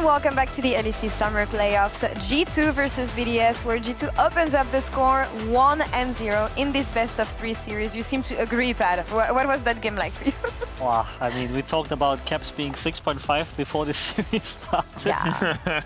welcome back to the LEC Summer Playoffs. G2 versus BDS, where G2 opens up the score 1-0 in this best-of-3 series. You seem to agree, Pat. What was that game like for you? Wow, I mean, we talked about caps being 6.5 before the series started. Yeah.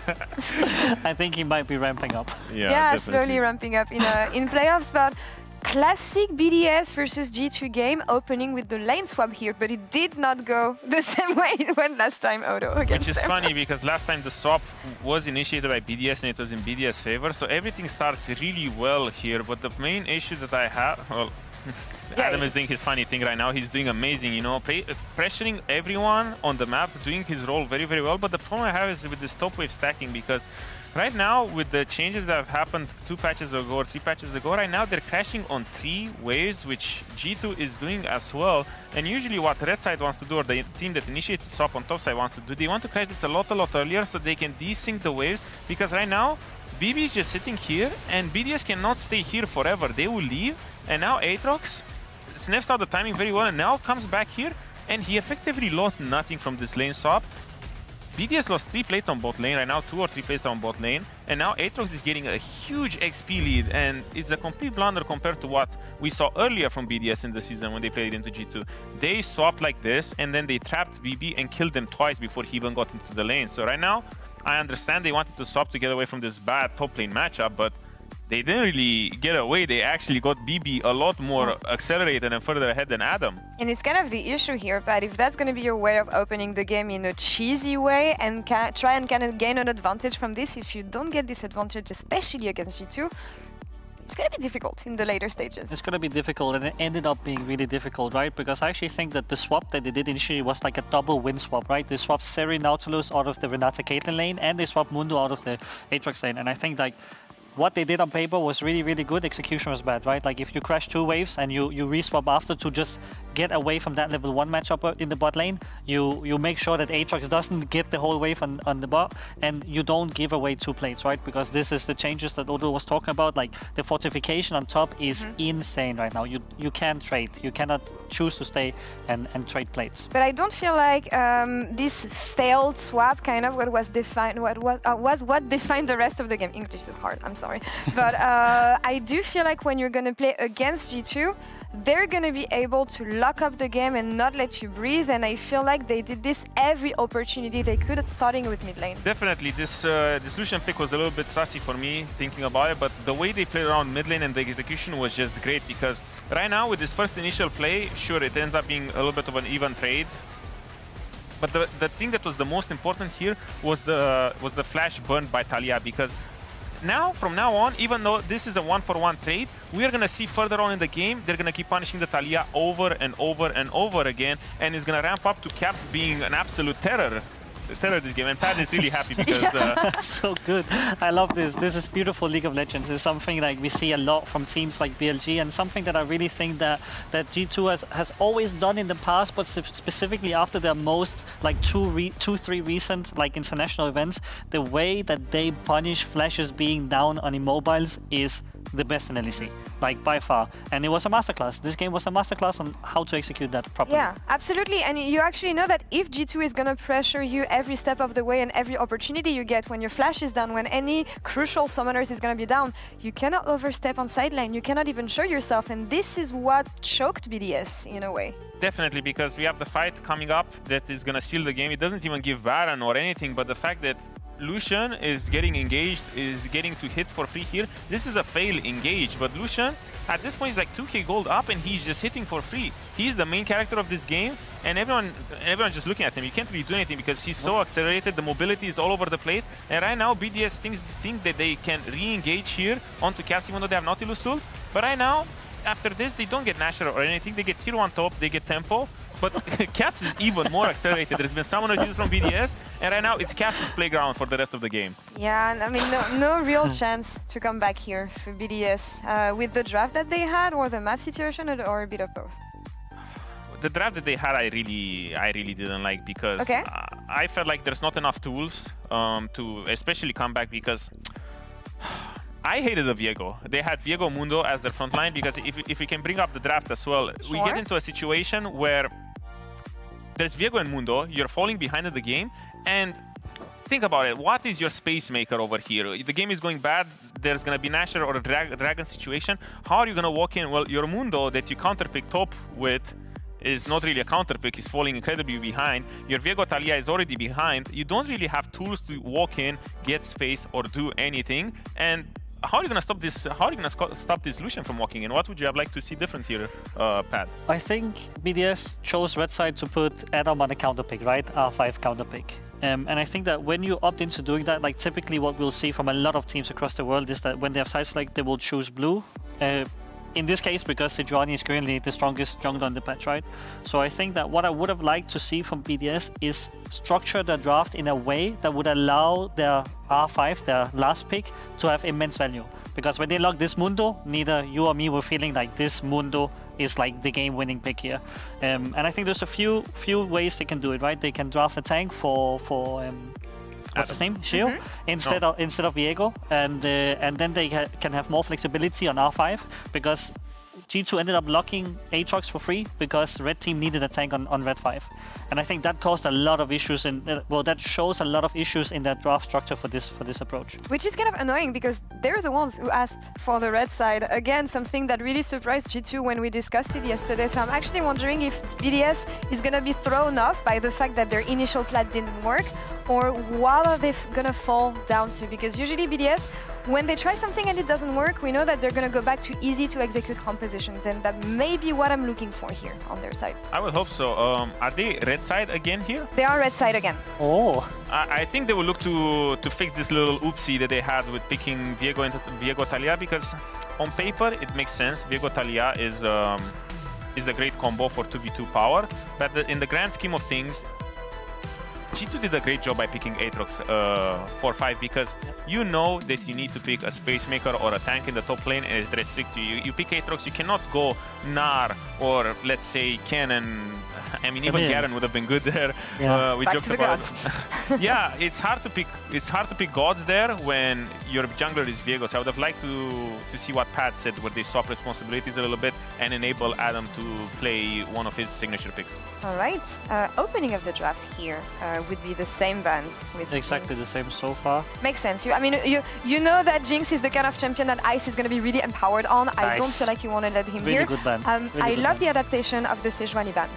I think he might be ramping up. Yeah, slowly ramping up in playoffs, but classic BDS versus G2 game, opening with the lane swap here, but it did not go the same way it went last time, Odo, against Which is them. funny, because last time the swap was initiated by BDS and it was in BDS favor, so everything starts really well here, but the main issue that I have, well, Adam is doing his funny thing right now. He's doing amazing, you know, pressuring everyone on the map, doing his role very, very well, but the problem I have is with this top wave stacking, because right now, with the changes that have happened 2 patches ago or 3 patches ago, right now they're crashing on 3 waves, which G2 is doing as well. And usually what red side wants to do, or the team that initiates the swap on top side wants to do, they want to crash this a lot earlier so they can desync the waves, because right now, BB is just sitting here and BDS cannot stay here forever. They will leave, and now Aatrox sniffs out the timing very well and now comes back here, and he effectively lost nothing from this lane swap. BDS lost 3 plates on bot lane, right now 2 or 3 plates on bot lane, and now Aatrox is getting a huge XP lead, and it's a complete blunder compared to what we saw earlier from BDS in the season when they played into G2. They swapped like this, and then they trapped BB and killed them twice before he even got into the lane. So right now, I understand they wanted to swap to get away from this bad top lane matchup, but they didn't really get away. They actually got BB a lot more accelerated and further ahead than Adam. And it's kind of the issue here, but if that's going to be your way of opening the game in a cheesy way and try and kind of gain an advantage from this, if you don't get this advantage, especially against G2, it's going to be difficult in the later stages. It's going to be difficult, and it ended up being really difficult, right? Because I actually think that the swap that they did initially was like a double win swap, right? They swapped Zeri Nautilus out of the Renata Caitlyn lane, and they swapped Mundo out of the Aatrox lane. And I think like what they did on paper was really, really good. Execution was bad, right? Like if you crash 2 waves and you reswap after to just get away from that level 1 matchup in the bot lane, you make sure that Aatrox doesn't get the whole wave on the bot, and you don't give away 2 plates, right? Because this is the changes that Odo was talking about. Like the fortification on top is insane right now. You can't trade. You cannot choose to stay and trade plates. But I don't feel like this failed swap kind of what defined the rest of the game. English is hard, I'm sorry. But I do feel like when you're going to play against G2, they're going to be able to lock up the game and not let you breathe, and I feel like they did this every opportunity they could, starting with mid lane. Definitely, this Lucian pick was a little bit sassy for me, thinking about it, but the way they played around mid lane and the execution was just great, because right now with this first initial play, sure, it ends up being a little bit of an even trade, but the thing that was the most important here was the flash burned by Taliyah, because now, from now on, even though this is a 1-for-1 trade, we are going to see further on in the game, they're going to keep punishing the Taliyah over and over and over again, and it's going to ramp up to caps being an absolute terror this game, and Pat is really happy because so good. I love this. This is beautiful League of Legends. It's something like we see a lot from teams like BLG, and something that I really think that G2 has always done in the past, but specifically after their most like 2-3 recent like international events, the way that they punish flashes being down on immobiles is the best in LEC, like by far. And it was a masterclass. This game was a masterclass on how to execute that properly. Yeah, absolutely. And you actually know that if G2 is going to pressure you every step of the way, and every opportunity you get when your flash is down, when any crucial summoners is going to be down, you cannot overstep on sideline. You cannot even show yourself. And this is what choked BDS in a way. Definitely, because we have the fight coming up that is going to seal the game. It doesn't even give Baron or anything, but the fact that Lucian is getting engaged, is getting to hit for free here. This is a fail engage, but Lucian at this point is like 2k gold up and he's just hitting for free. He's the main character of this game, and everyone's just looking at him. You can't really do anything because he's so accelerated, the mobility is all over the place, and right now BDS think that they can re-engage here onto Cass even though they have Nautilus ult, but right now, after this, they don't get Nashor or anything. They get tier 1 top, they get tempo, but Caps is even more accelerated. There's been summoners used from BDS, and right now it's Caps' playground for the rest of the game. Yeah, I mean, no real chance to come back here for BDS with the draft that they had, or the map situation, or a bit of both. The draft that they had, I really didn't like, because I felt like there's not enough tools to especially come back, because I hated the Viego. They had Viego Mundo as their front line, because if we can bring up the draft as well, we get into a situation where there's Viego and Mundo, you're falling behind in the game, and think about it. What is your space maker over here? The game is going bad. There's going to be Nasher or a Dragon situation. How are you going to walk in? Well, your Mundo that you counterpick top with is not really a counterpick. He's falling incredibly behind. Your Viego Taliyah is already behind. You don't really have tools to walk in, get space, or do anything. And how are you going to stop this? How are you going to stop this Lucian from walking in? What would you have liked to see different here, Pat? I think BDS chose red side to put Adam on a counterpick, right? R5 counterpick. And I think that when you opt into doing that, like typically what we'll see from a lot of teams across the world is that when they have side select, they will choose blue. In this case, because Sejuani is currently the strongest jungler on the patch, right? So I think that what I would have liked to see from BDS is structure the draft in a way that would allow their R5, their last pick, to have immense value. Because when they lock this Mundo, neither you or me were feeling like this Mundo is like the game-winning pick here. And I think there's a few ways they can do it, right? They can draft a tank for what's his name? Sheo? Instead of Viego, and then they can have more flexibility on R5, because G2 ended up locking Aatrox for free because red team needed a tank on red 5. And I think that caused a lot of issues that shows a lot of issues in that draft structure for this approach. Which is kind of annoying because they're the ones who asked for the red side. Again, something that really surprised G2 when we discussed it yesterday. So I'm actually wondering if BDS is going to be thrown off by the fact that their initial plan didn't work, or what are they going to fall down to? Because usually BDS, when they try something and it doesn't work, we know that they're going to go back to easy to execute compositions, and that may be what I'm looking for here on their side. I would hope so. Are they red side again here? They are red side again. Oh. I think they will look to fix this little oopsie that they had with picking Viego into Viego Taliyah, because on paper it makes sense. Viego Taliyah is a great combo for 2v2 power, but in the grand scheme of things, G2 did a great job by picking Aatrox 4-5, because you know that you need to pick a space maker or a tank in the top lane, and it restricts you. You pick Aatrox, you cannot go Gnar or let's say Kennen. I mean, even Garen would have been good there. Yeah. We Back joked to the about gods. Yeah, it's hard to pick gods there when your jungler is Viego. So I would have liked to see what Pat said, where they swap responsibilities a little bit and enable Adam to play one of his signature picks. All right, opening of the draft here would be the same band. With exactly the same so far. Makes sense. You know that Jinx is the kind of champion that Ice is going to be really empowered on. Nice. I don't feel like you want to let him really here. Good band. I love the adaptation of the Sejuani ban.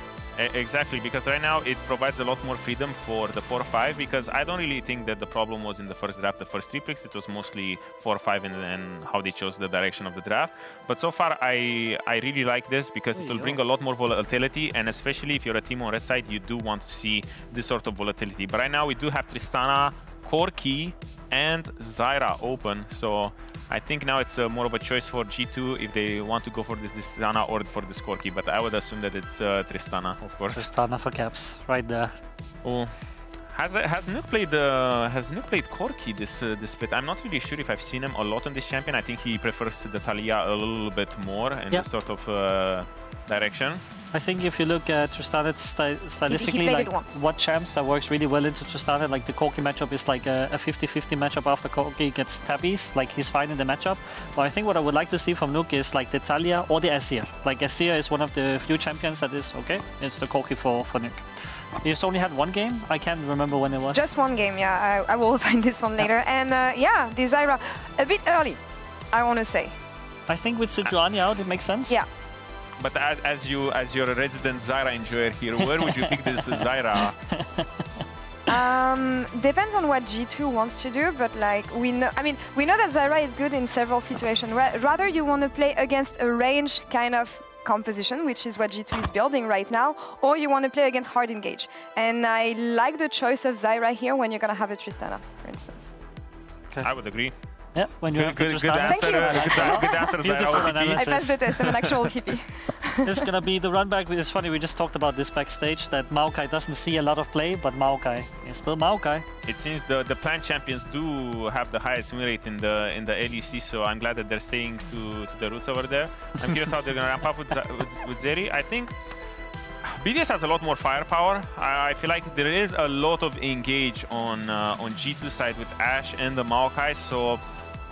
Exactly, because right now it provides a lot more freedom for the 4-5, because I don't really think that the problem was in the first draft, the first 3 picks. It was mostly 4-5 and how they chose the direction of the draft. But so far, I really like this because it will bring a lot more volatility, and especially if you're a team on red side, you do want to see this sort of volatility. But right now we do have Tristana, Corki, and Zyra open, so I think now it's more of a choice for G2 if they want to go for this Tristana or for this Corki, but I would assume that it's Tristana, of course. Tristana for caps, right there. Oh, has Nuke played Corki this split? I'm not really sure if I've seen him a lot on this champion. I think he prefers the Taliyah a little bit more in this sort of direction. I think if you look at Tristana stylistically, like what champs that works really well into Tristana, like the Corki matchup is like a 50-50 matchup after Corki gets tabbies, like he's fine in the matchup. But I think what I would like to see from Nuke is like the Taliyah or the Asir. Like Asir is one of the few champions that is okay. It's the Corki for Nuke. He's only had one game. I can't remember when it was. Just one game, yeah. I will find this one later. And yeah, the Zyra, a bit early, I want to say. I think with Sejuani out, it makes sense. Yeah. But as your resident Zyra enjoyer here, where would you pick this Zyra? Depends on what G2 wants to do, but like we know that Zyra is good in several situations. Rather you want to play against a range kind of composition, which is what G2 is building right now, or you want to play against hard engage. And I like the choice of Zyra here when you're going to have a Tristana, for instance. Okay. I would agree. Yeah, when you have the Tristana. Thank you. Good answer, Zyra. I passed the test of an actual TP. It's going to be the run back. It's funny, we just talked about this backstage, that Maokai doesn't see a lot of play, but Maokai is still Maokai. It seems the plant champions do have the highest win rate in the LEC, so I'm glad that they're staying to the roots over there. I'm curious how they're going to ramp up with Zeri. I think BDS has a lot more firepower. I feel like there is a lot of engage on G2 side with Ashe and the Maokai, so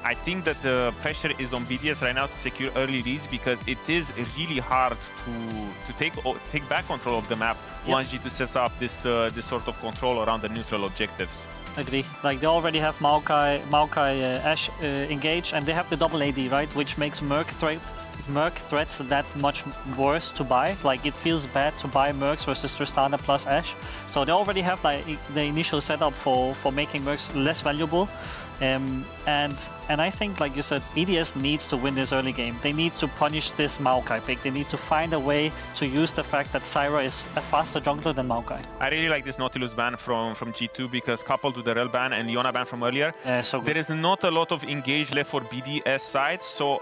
I think that the pressure is on BDS right now to secure early leads, because it is really hard to take back control of the map once G2 sets up this sort of control around the neutral objectives. Agree. Like they already have Maokai, Ashe engaged, and they have the double AD, right? Which makes Merc threats that much worse to buy. Like it feels bad to buy Mercs versus Tristana plus Ashe. So they already have like the initial setup for making Mercs less valuable. And I think, like you said, BDS needs to win this early game. They need to punish this Maokai pick. They need to find a way to use the fact that Zyra is a faster jungler than Maokai. I really like this Nautilus ban from G2 because coupled with the Rel ban and Leona ban from earlier, there is not a lot of engage left for BDS side. So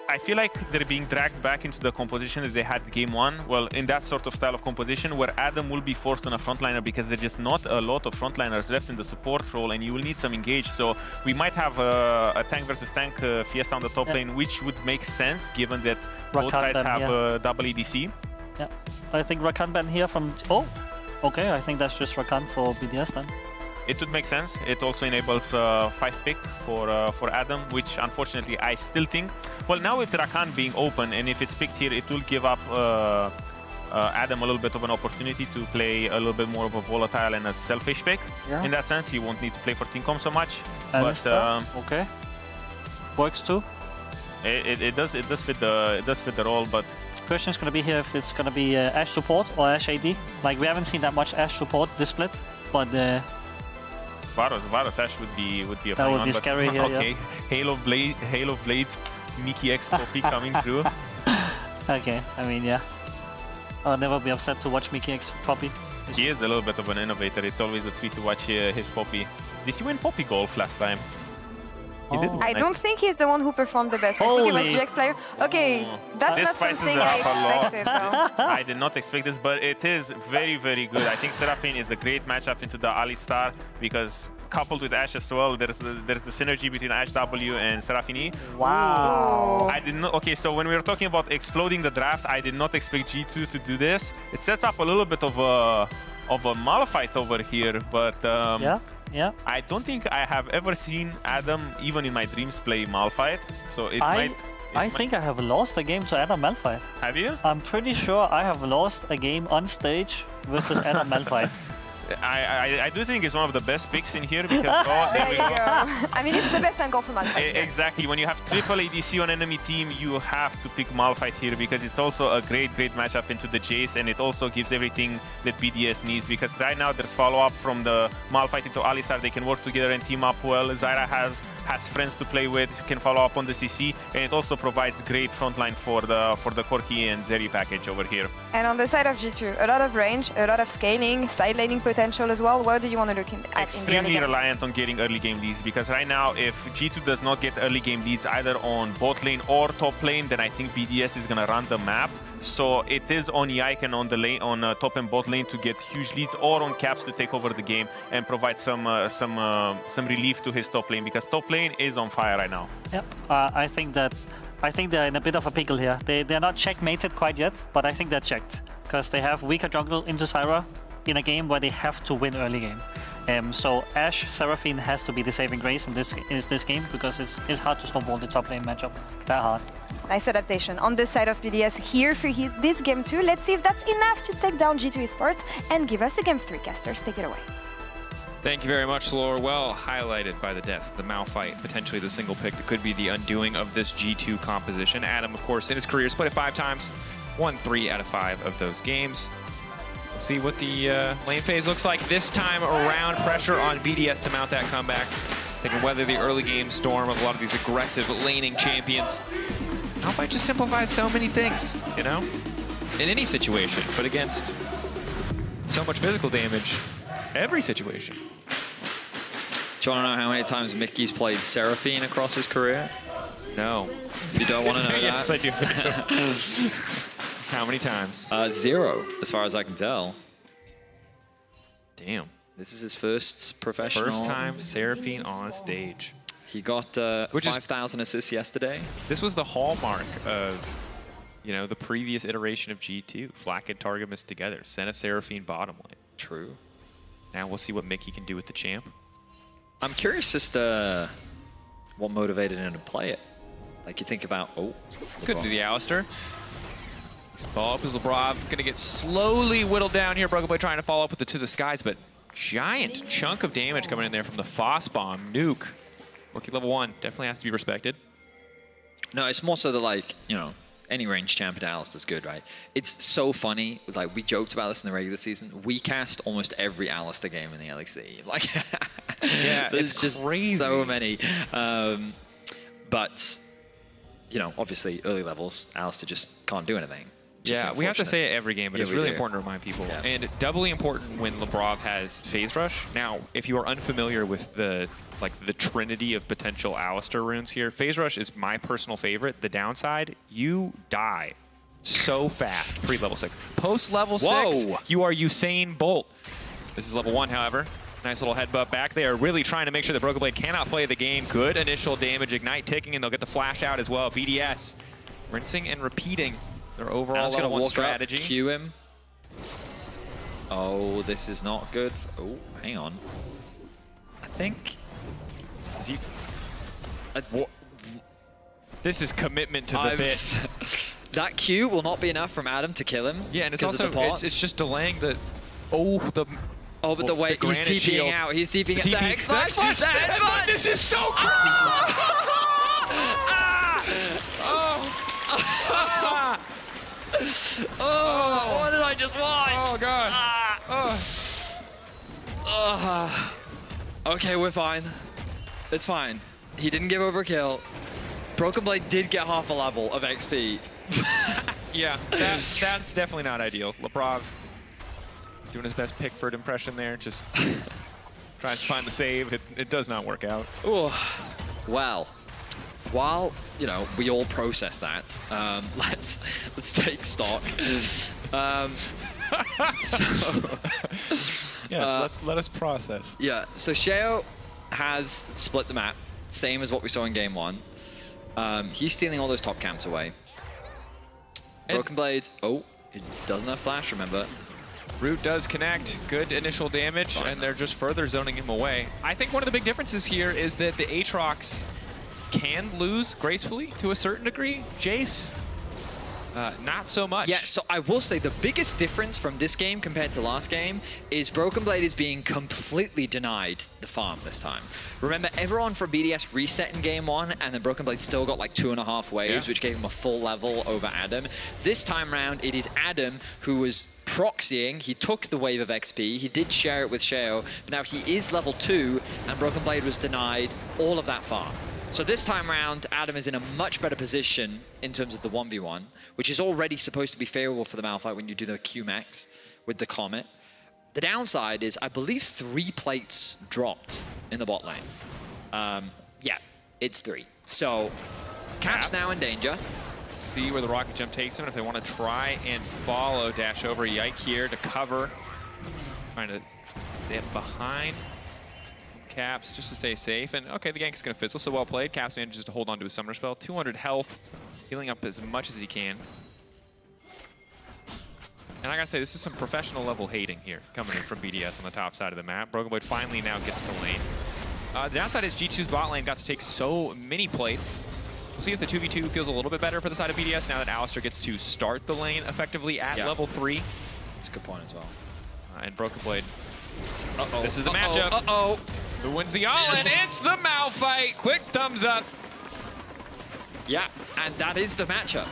I feel like they're being dragged back into the composition that they had game 1. Well, in that sort of style of composition where Adam will be forced on a frontliner because there's just not a lot of frontliners left in the support role and you will need some engage. So we might have a tank versus tank Fiesta on the top lane, which would make sense given that both sides have double ADC. Yeah, I think Rakan ban here from... Oh, okay, I think that's just Rakan for BDS then. It would make sense. It also enables 5 pick for Adam, which unfortunately I still think... Well, now with Rakan being open, and if it's picked here, it will give up Adam a little bit of an opportunity to play a little bit more of a volatile and a selfish pick. Yeah. In that sense, he won't need to play for Teamcom so much. But okay, works too. It does fit the role, but question is going to be here if it's going to be Ashe support or Ashe AD. Like we haven't seen that much Ashe support this split, but. Varus Ashe would be a that would be scary here. Okay, yeah. Hail of Blades, Mikyx copy coming through. Okay, I mean I'll never be upset to watch Mikyx Poppy. He is a little bit of an innovator. It's always a treat to watch his Poppy. Did he win Poppy Golf last time? He did. I don't think he's the one who performed the best. Holy. I think it was GX player. Okay, that's not something I expected though. I did not expect this, but it is very, very good. I think Seraphine is a great matchup into the Alistar because coupled with Ashe as well, there's the synergy between Ashe W and Seraphine. Wow. I did not. Okay, so when we were talking about exploding the draft, I did not expect G2 to do this. It sets up a little bit of a Malphite over here, but yeah. I don't think I have ever seen Adam, even in my dreams, play Malphite. So I think I have lost a game to Adam Malphite. Have you? I'm pretty sure I have lost a game on stage versus Adam Malphite. I do think it's one of the best picks in here because there we go. I mean, it's the best angle for Malphite. Exactly. When you have triple ADC on enemy team, you have to pick Malphite here because it's also a great matchup into the Jayce, and it also gives everything that BDS needs because right now there's follow-up from the Malphite into Alistar. They can work together and team up well. Zyra has friends to play with, can follow up on the CC, and it also provides great frontline for the Corki and Zeri package over here. And on the side of G2, a lot of range, a lot of scaling, side laning potential as well. What do you want to look at? Extremely reliant on getting early game leads because right now, if G2 does not get early game leads either on bot lane or top lane, then I think BDS is gonna run the map. So it is on Yike and on the lane, on top and bot lane to get huge leads, or on Caps to take over the game and provide some relief to his top lane because top lane is on fire right now. Yep, I think they're in a bit of a pickle here. They're not checkmated quite yet, but I think they're checked because they have weaker jungle into Zyra in a game where they have to win early game. So Ashe Seraphine has to be the saving grace in this game because it's hard to snowball the top lane matchup that hard. Nice adaptation on the side of BDS here for this game too. Let's see if that's enough to take down G2 Esports and give us a game 3. Casters, take it away. Thank you very much, Laure. Well highlighted by the desk, the Malphite, potentially the single pick that could be the undoing of this G2 composition. Adam, of course, in his career has played it 5 times, won 3 out of 5 of those games. We'll see what the lane phase looks like this time around. Pressure on BDS to mount that comeback. They can weather the early game storm of a lot of these aggressive laning champions. Malphite just simplifies so many things, you know, in any situation, but against so much physical damage, every situation. Do you want to know how many times Mikyx played Seraphine across his career? No. You don't want to know Yes, that? I do. How many times? 0, as far as I can tell. Damn. This is his first professional. First time Seraphine on stage. He got 5,000 assists yesterday. This was the hallmark of, you know, the previous iteration of G2. FLICKR and Targamas together. Sent a Seraphine bottom lane. True. Now we'll see what Mickey can do with the champ. I'm curious just what motivated him to play it. Like you think about, Couldn't do the Alistar. Follow up is Labrov. Gonna get slowly whittled down here. Brokenblade trying to follow up with the To the Skies, but giant chunk of damage coming in there from the Foss Bomb. Nuke. Rookie level 1 definitely has to be respected. No, it's more so that, like, you know, any range champ at Alistar's good, right? It's so funny. Like, we joked about this in the regular season. We cast almost every Alistar game in the LEC. Like, yeah, there's just crazy. So many. But, you know, obviously, early levels, Alistar just can't do anything. Yeah, we have to say it every game, but it's really important to remind people. Yeah. And doubly important when Labrov has Phase Rush. Now, if you are unfamiliar with the trinity of potential Alistar runes here, Phase Rush is my personal favorite. The downside, you die so fast pre-level 6. Post-level 6, you are Usain Bolt. This is level 1, however. Nice little headbutt back. They are really trying to make sure that Brokenblade cannot play the game. Good initial damage. Ignite ticking, and they'll get the flash out as well. BDS rinsing and repeating their overall level 1 strategy. Up, cue him. Oh, this is not good. Oh, hang on. I think... Is he... This is commitment to the bit. That Q will not be enough from Adam to kill him. Yeah, and it's also it's just delaying the... Oh, but the way he's TPing out. He's TPing out. The Hex Flash. But this is so cool! Oh, what did I just watch? Oh, God. Okay, we're fine. It's fine. He didn't give over a kill. Brokenblade did get half a level of XP. Yeah, that's definitely not ideal. Labrov doing his best Pickford impression there, just tries to find the save. It does not work out. Ooh. Well, while, you know, we all process that, let's take stock. Yes, let us process. Yeah, so Sheo has split the map, same as what we saw in game 1. He's stealing all those top camps away. Brokenblade, it doesn't have flash, remember. Root does connect, good initial damage, and they're just further zoning him away. I think one of the big differences here is that the Aatrox can lose gracefully to a certain degree. Jayce, not so much. Yeah, so I will say the biggest difference from this game compared to last game is Brokenblade is being completely denied the farm this time. Remember, everyone from BDS reset in game 1, and then Brokenblade still got like 2.5 waves, which gave him a full level over Adam. This time round, it is Adam who was proxying. He took the wave of XP. He did share it with Sheo, but now he is level 2, and Brokenblade was denied all of that farm. So this time around, Adam is in a much better position in terms of the 1v1, which is already supposed to be favorable for the Malphite when you do the Q-Max with the Comet. The downside is, I believe 3 plates dropped in the bot lane. Yeah, it's 3. So, Cap's now in danger. See where the rocket jump takes him, if they want to try and follow, dash over Yike here to cover. Trying to stand behind Caps just to stay safe. And okay, the gank is going to fizzle, so well played. Caps manages to hold on to his summer spell. 200 health, healing up as much as he can. And I gotta say, this is some professional level hating here coming in from BDS on the top side of the map. Brokenblade finally now gets to lane. The downside is G2's bot lane got to take so many plates. We'll see if the 2v2 feels a little bit better for the side of BDS now that Alistar gets to start the lane effectively at level 3. That's a good point as well. And Brokenblade. This is the matchup. Who wins the all-in? It's the Malphite. Quick thumbs up. Yeah, and that is the matchup.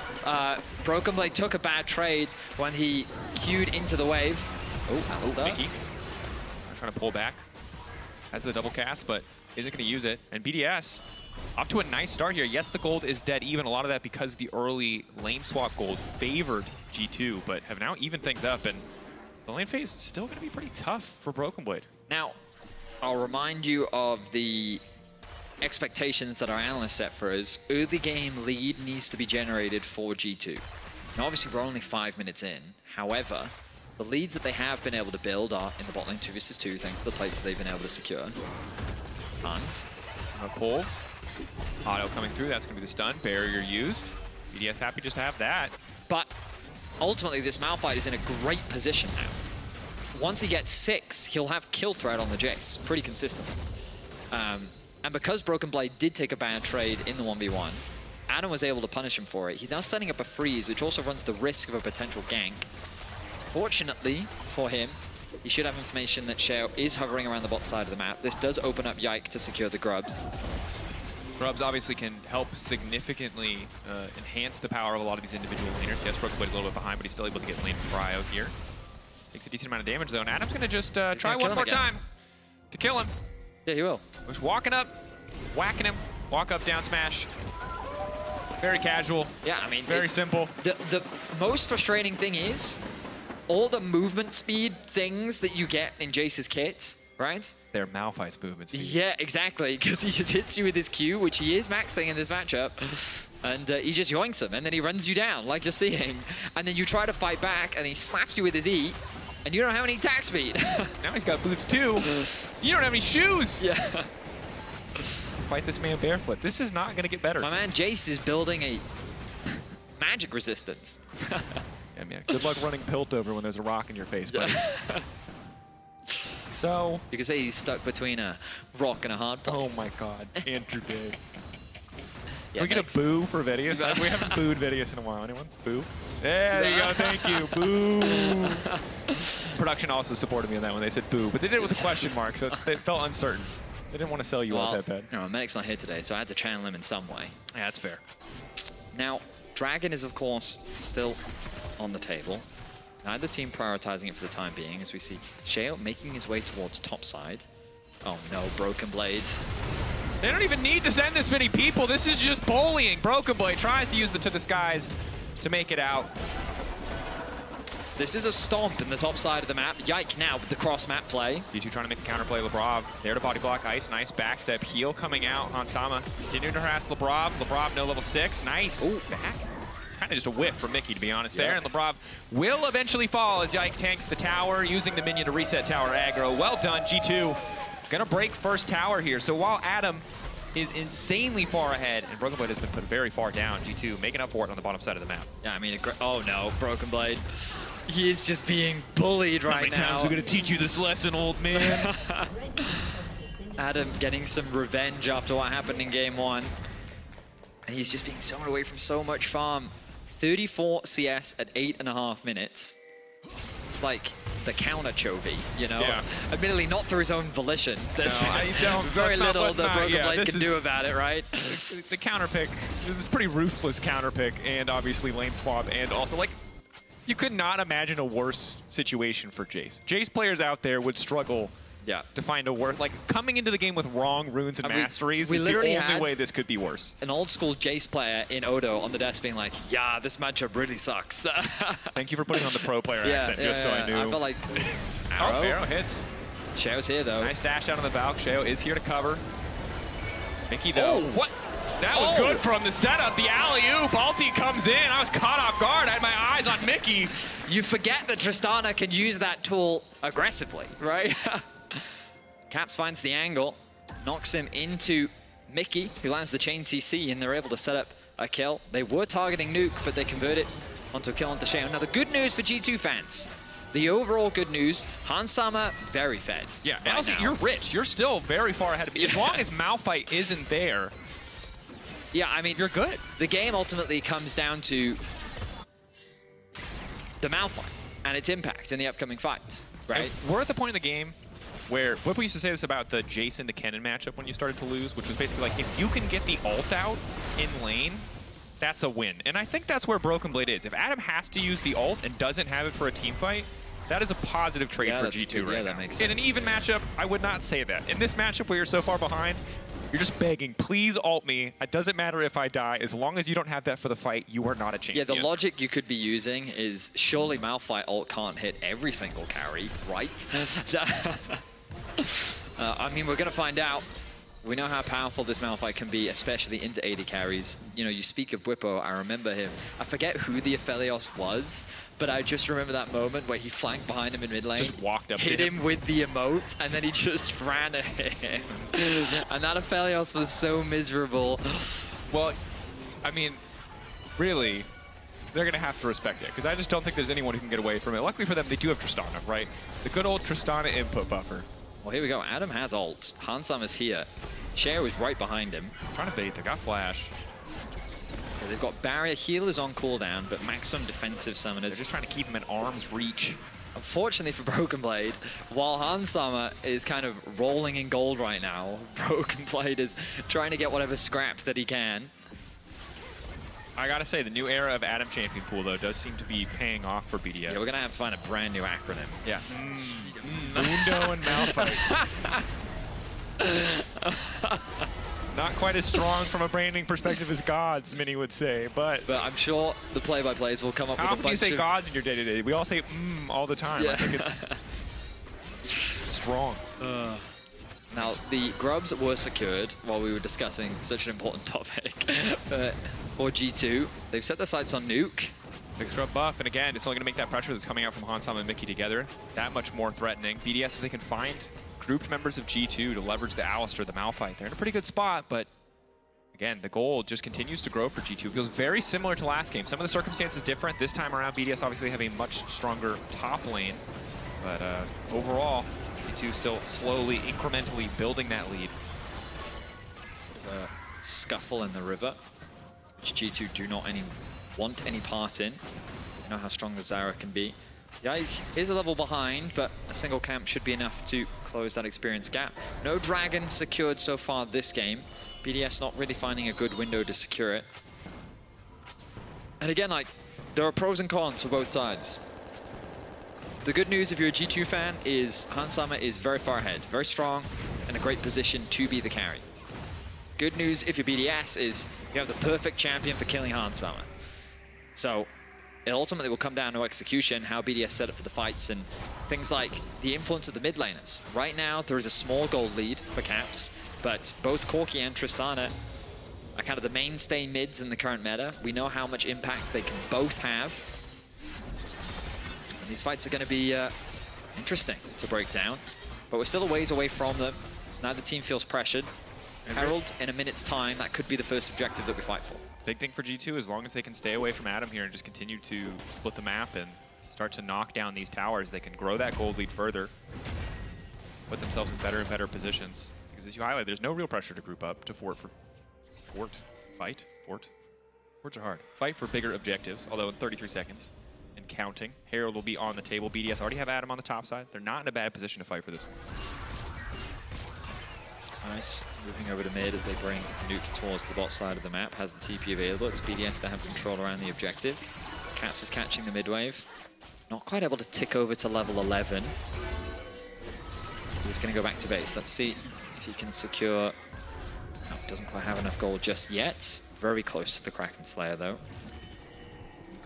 Brokenblade took a bad trade when he queued into the wave. Oh, Alistar. Mikyx trying to pull back. Has the double cast, but isn't going to use it. And BDS off to a nice start here. Yes, the gold is dead even. A lot of that because the early lane swap gold favored G2, but have now evened things up. And the lane phase is still going to be pretty tough for Brokenblade. Now, I'll remind you of the expectations that our analysts set for us. Early game lead needs to be generated for G2. Now, obviously, we're only 5 minutes in. However, the leads that they have been able to build are in the bot lane 2 vs 2, thanks to the plates that they've been able to secure. And Cole, auto coming through. That's going to be the stun. Barrier used. BDS happy just to have that. But ultimately, this Malphite is in a great position now. Once he gets 6, he'll have kill threat on the Jayce pretty consistently. And because Brokenblade did take a bad trade in the 1v1, Adam was able to punish him for it. He's now setting up a freeze, which also runs the risk of a potential gank. Fortunately for him, He should have information that Sheo is hovering around the bot side of the map. This does open up Yike to secure the grubs. Grubs obviously can help significantly enhance the power of a lot of these individual laners. Yes, Brokenblade a little bit behind, but he's still able to get lane cryo here. Takes a decent amount of damage though, and Adam's gonna just try one more time to kill him. Yeah, he will. Just walking up, whacking him, walk up, down smash. Very casual. Yeah, I mean, very simple. The most frustrating thing is all the movement speed things that you get in Jayce's kit, right? They're Malphite's movement speed. Yeah, exactly, because he just hits you with his Q, which he is maxing in this matchup, and he just yoinks him, and then he runs you down, like you're seeing. And then you try to fight back, and he slaps you with his E, and you don't have any attack speed. Now he's got boots too. You don't have any shoes. Yeah. Fight this man barefoot. This is not going to get better. My man Jayce is building a magic resistance. Yeah, man. Good luck running Piltover when there's a rock in your face, buddy. So you can say he's stuck between a rock and a hard place. Oh my God, Andrew Day. Yeah, Can we get a boo for Vedius? We haven't booed Vedius in a while. Anyone? Boo? There you go. Thank you. Boo. Production also supported me on that one. They said boo, but they did it with a question mark, so it felt uncertain. They didn't want to sell you out that bad. No, Mikyx not here today, so I had to channel him in some way. Yeah, that's fair. Now, Dragon is, of course, still on the table. Neither team prioritizing it for the time being, as we see Sheo making his way towards top side. Oh no, Brokenblade. They don't even need to send this many people. This is just bullying. Brokenblade tries to use the To the Skies to make it out. This is a stomp in the top side of the map. Yike now with the cross map play. G2 trying to make a counterplay. Labrov there to body block Ice. Nice backstep heal coming out on Sama. Continuing to harass Labrov. Labrov no level 6. Nice. Ooh, back. Kind of just a whiff from Mickey, to be honest, there. And Labrov will eventually fall as Yike tanks the tower, using the minion to reset tower aggro. Well done, G2. Gonna break first tower here. So while Adam is insanely far ahead, and Brokenblade has been put very far down, G2 making up for it on the bottom side of the map. Yeah, I mean, oh no, Brokenblade. He is just being bullied right now. How many times are we gonna teach you this lesson, old man? Adam getting some revenge after what happened in game 1. And he's just being sown away from so much farm. 34 CS at 8.5 minutes. It's like the counter Chovy, you know? Yeah. Admittedly, not through his own volition. There's very let's little not, that Brokenblade can is, do about it, right? The counter pick, this is a pretty ruthless counter pick, and obviously lane swap, and also, like, you could not imagine a worse situation for Jayce. Jayce players out there would struggle to find a worse, like, coming into the game with wrong runes and masteries is the only way this could be worse. An old school Jayce player in Odo on the desk being like, yeah, this matchup really sucks. Thank you for putting on the pro player accent, just so I knew. I felt like Arrow hits. Sheo's here though. Nice dash out on the Valk. Sheo is here to cover. Mickey though. Oh, what? That was good from the setup. The alley-oop. Alti comes in. I was caught off guard. I had my eyes on Mickey. You forget that Tristana can use that tool aggressively, right? Caps finds the angle, knocks him into Mickey, who lands the chain CC, and they're able to set up a kill. They were targeting Nuke, but they convert it onto a kill onto Sheo. Now, the good news for G2 fans, the overall good news, Hansama very fed. Yeah, and also you're rich. You're still very far ahead of me. As long as Malphite isn't there, yeah, I mean, you're good. The game ultimately comes down to the Malphite and its impact in the upcoming fights, right? And we're at the point in the game where Whipple used to say this about the Jayce to Kennen matchup when you started to lose, which was basically like, if you can get the ult out in lane, that's a win. And I think that's where Brokenblade is. If Adam has to use the ult and doesn't have it for a team fight, that is a positive trade for G2 right now. That makes sense. In an even matchup, I would not say that. In this matchup where you're so far behind, you're just begging, please ult me. It doesn't matter if I die. As long as you don't have that for the fight, you are not a champion. Yeah, the logic you could be using is surely Malphite ult can't hit every single carry, right? I mean, we're going to find out. We know how powerful this Malphite can be, especially into AD carries. You know, you speak of Whippo, I remember him. I forget who the Aphelios was, but I just remember that moment where he flanked behind him in mid lane. Just walked up to hit him with the emote, and then he just ran at him. And that Aphelios was so miserable. Well, I mean, really, they're going to have to respect it, because I just don't think there's anyone who can get away from it. Luckily for them, they do have Tristana, right? The good old Tristana input buffer. Well, here we go. Adam has ult. Hansam is here. Sheo is right behind him. Trying to bait. They got flash. Yeah, they've got barrier. Heal is on cooldown, but maximum defensive summoners. They're just trying to keep him in arm's reach. Unfortunately for Brokenblade, while Hansama is kind of rolling in gold right now, Brokenblade is trying to get whatever scrap that he can. I gotta say, the new era of Adam Champion Pool, though, does seem to be paying off for BDS. Yeah, we're gonna have to find a brand new acronym. Yeah. Mundo and Malphite. Not quite as strong from a branding perspective as gods, many would say, but I'm sure the play-by-plays will come up with a bunch of... How often do you say gods in your day-to-day? We all say all the time. Yeah. I think it's strong. Now, the grubs were secured while we were discussing such an important topic for G2. They've set their sights on Nuke. Big scrub buff, and again, it's only going to make that pressure that's coming out from Hansama and Mikyx together that much more threatening. BDS, if they can find grouped members of G2 to leverage the Alistar, the Malphite, they're in a pretty good spot, but again, the gold just continues to grow for G2. It feels very similar to last game. Some of the circumstances different. This time around, BDS obviously have a much stronger top lane, but overall, G2 still slowly, incrementally building that lead. Scuffle in the river, which G2 do not want any part in. You know how strong the Zyra can be. Yike is a level behind, but a single camp should be enough to close that experience gap. No dragons secured so far this game. BDS not really finding a good window to secure it. And again, like, there are pros and cons for both sides. The good news if you're a G2 fan is Hansama is very far ahead, very strong, in a great position to be the carry. Good news if you're BDS is you have the perfect champion for killing Hansama. So it ultimately will come down to execution, how BDS set up for the fights, and things like the influence of the mid laners. Right now, there is a small gold lead for Caps, but both Corki and Tristana are kind of the mainstay mids in the current meta. We know how much impact they can both have. And these fights are going to be interesting to break down, but we're still a ways away from them, so neither team feels pressured. Herald, in a minute's time, that could be the first objective that we fight for. Big thing for G2, as long as they can stay away from Adam here and just continue to split the map and start to knock down these towers, they can grow that gold lead further, put themselves in better and better positions. Because as you highlight, there's no real pressure to group up to Forts are hard. Fight for bigger objectives, although in 33 seconds and counting. Herald will be on the table. BDS already have Adam on the top side. They're not in a bad position to fight for this one. Nice. Moving over to mid as they bring Nuke towards the bot side of the map. Has the TP available. It's BDS that have control around the objective. Caps is catching the mid wave. Not quite able to tick over to level 11. He's going to go back to base. Let's see if he can secure... No, doesn't quite have enough gold just yet. Very close to the Kraken Slayer, though.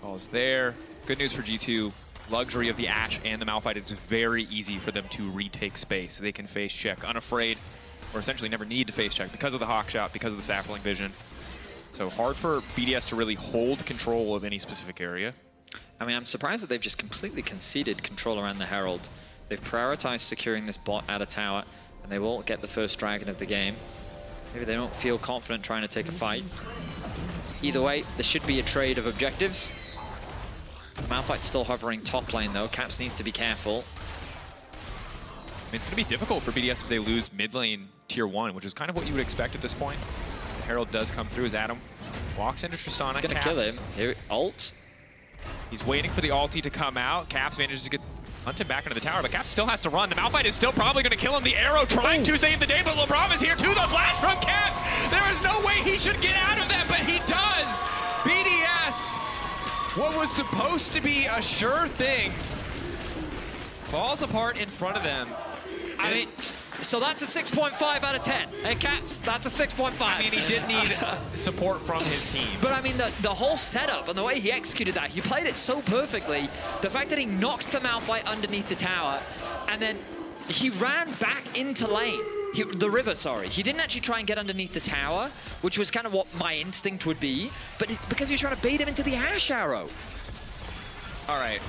Call is there. Good news for G2. Luxury of the Ashe and the Malphite. It's very easy for them to retake space. They can face check unafraid, or essentially never need to face check because of the hawk shot, because of the sapling vision. So hard for BDS to really hold control of any specific area. I mean, I'm surprised that they've just completely conceded control around the Herald. They've prioritized securing this bot at a tower, and they will get the first dragon of the game. Maybe they don't feel confident trying to take a fight. Either way, there should be a trade of objectives. Malphite's still hovering top lane, though. Caps needs to be careful. It's going to be difficult for BDS if they lose mid lane tier 1, which is kind of what you would expect at this point. The Herald does come through as Adam walks into Tristana. He's going to kill him. Here, ult. He's waiting for the ulti to come out. Caps manages to get hunted back into the tower, but Caps still has to run. The Malphite is still probably going to kill him. The arrow trying to save the day, but Labrov is here to the flash from Caps. There is no way he should get out of that, but he does. BDS, what was supposed to be a sure thing, falls apart in front of them. I mean, so that's a 6.5 out of 10. Hey, Caps, that's a 6.5. I mean, he did need support from his team. But I mean, the whole setup and the way he executed that, he played it so perfectly. The fact that he knocked the Malphite underneath the tower, and then he ran back into lane. The river, sorry. He didn't actually try and get underneath the tower, which was kind of what my instinct would be, but because he was trying to bait him into the Ashe arrow. All right.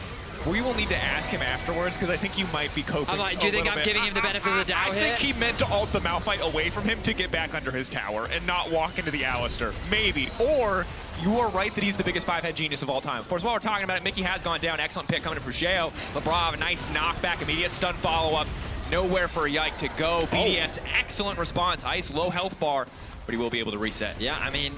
We will need to ask him afterwards, because I think you might be coping. Do you think I'm giving him the benefit of the doubt here? I think he meant to ult the Malphite away from him to get back under his tower and not walk into the Alistar. Maybe. Or you are right that he's the biggest 5-head genius of all time. Of course, while we're talking about it, Mikyx has gone down. Excellent pick coming in for Sheo. Labrov, a nice knockback, immediate stun follow-up. Nowhere for Yike to go. BDS, excellent response. Ice, low health bar, but he will be able to reset. Yeah, I mean,